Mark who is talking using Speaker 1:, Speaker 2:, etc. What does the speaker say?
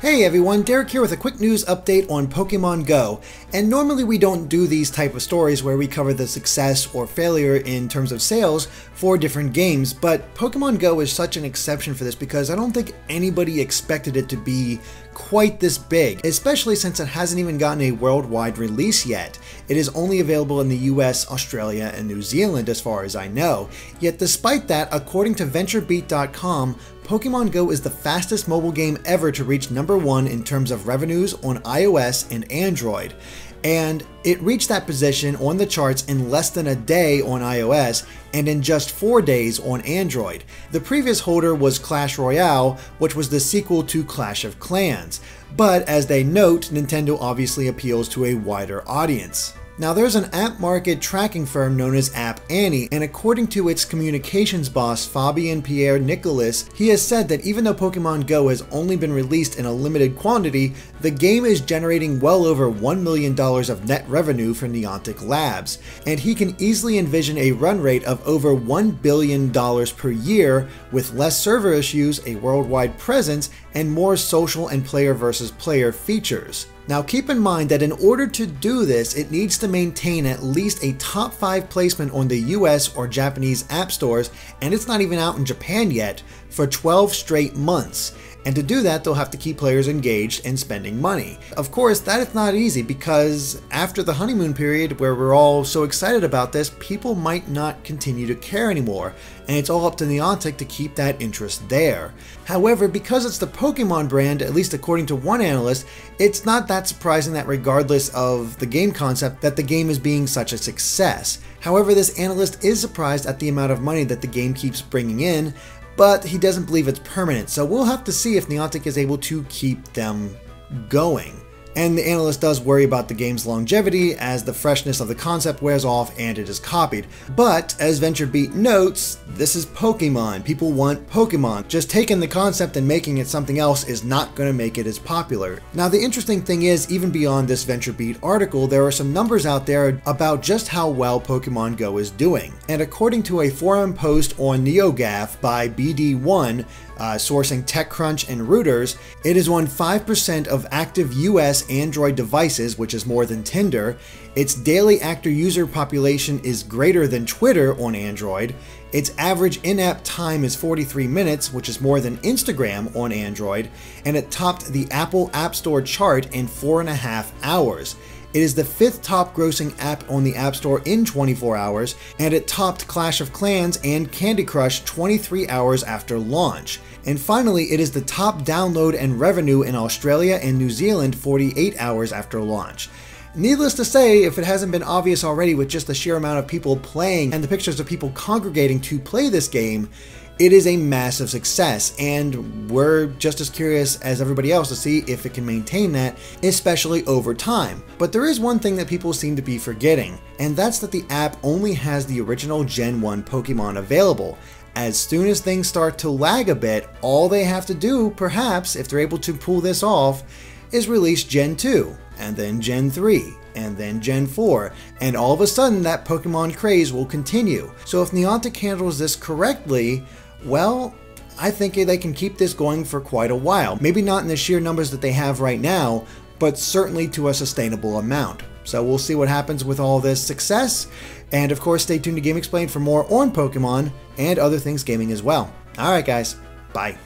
Speaker 1: Hey everyone, Derek here with a quick news update on Pokémon Go. And normally we don't do these type of stories where we cover the success or failure in terms of sales for different games, but Pokémon Go is such an exception for this because I don't think anybody expected it to be quite this big, especially since it hasn't even gotten a worldwide release yet. It is only available in the US, Australia, and New Zealand as far as I know. Yet despite that, according to VentureBeat.com, Pokémon Go is the fastest mobile game ever to reach #1 in terms of revenues on iOS and Android. And it reached that position on the charts in less than a day on iOS and in just 4 days on Android. The previous holder was Clash Royale, which was the sequel to Clash of Clans. But as they note, Nintendo obviously appeals to a wider audience. Now there's an app market tracking firm known as App Annie, and according to its communications boss Fabien Pierre Nicolas, he has said that even though Pokémon Go has only been released in a limited quantity, the game is generating well over $1 million of net revenue for Niantic Labs, and he can easily envision a run rate of over $1 billion per year with less server issues, a worldwide presence, and more social and player versus player features. Now keep in mind that in order to do this, it needs to maintain at least a top 5 placement on the US or Japanese app stores, and it's not even out in Japan yet, for 12 straight months. And to do that, they'll have to keep players engaged and spending money. Of course, that is not easy because after the honeymoon period where we're all so excited about this, people might not continue to care anymore, and it's all up to Niantic to keep that interest there. However, because it's the Pokemon brand, at least according to one analyst, it's not that surprising that regardless of the game concept, that the game is being such a success. However, this analyst is surprised at the amount of money that the game keeps bringing in, but he doesn't believe it's permanent, so we'll have to see if Niantic is able to keep them going. And the analyst does worry about the game's longevity as the freshness of the concept wears off and it is copied. But as VentureBeat notes, this is Pokemon. People want Pokemon. Just taking the concept and making it something else is not going to make it as popular. Now the interesting thing is, even beyond this VentureBeat article, there are some numbers out there about just how well Pokemon Go is doing. And according to a forum post on NeoGAF by BD1, sourcing TechCrunch and Reuters, it is on 5% of active US Android devices, which is more than Tinder. Its daily active user population is greater than Twitter on Android. Its average in-app time is 43 minutes, which is more than Instagram on Android, and it topped the Apple App Store chart in 4.5 hours. It is the 5th top grossing app on the App Store in 24 hours, and it topped Clash of Clans and Candy Crush 23 hours after launch. And finally, it is the top download and revenue in Australia and New Zealand 48 hours after launch. Needless to say, if it hasn't been obvious already with just the sheer amount of people playing and the pictures of people congregating to play this game, it is a massive success, and we're just as curious as everybody else to see if it can maintain that, especially over time. But there is one thing that people seem to be forgetting, and that's that the app only has the original Gen 1 Pokemon available. As soon as things start to lag a bit, all they have to do, perhaps, if they're able to pull this off, is release Gen 2, and then Gen 3, and then Gen 4, and all of a sudden that Pokemon craze will continue. So if Niantic handles this correctly, well, I think they can keep this going for quite a while. Maybe not in the sheer numbers that they have right now, but certainly to a sustainable amount. So we'll see what happens with all this success. And of course, stay tuned to Game Explained for more on Pokemon and other things gaming as well. Alright guys, bye.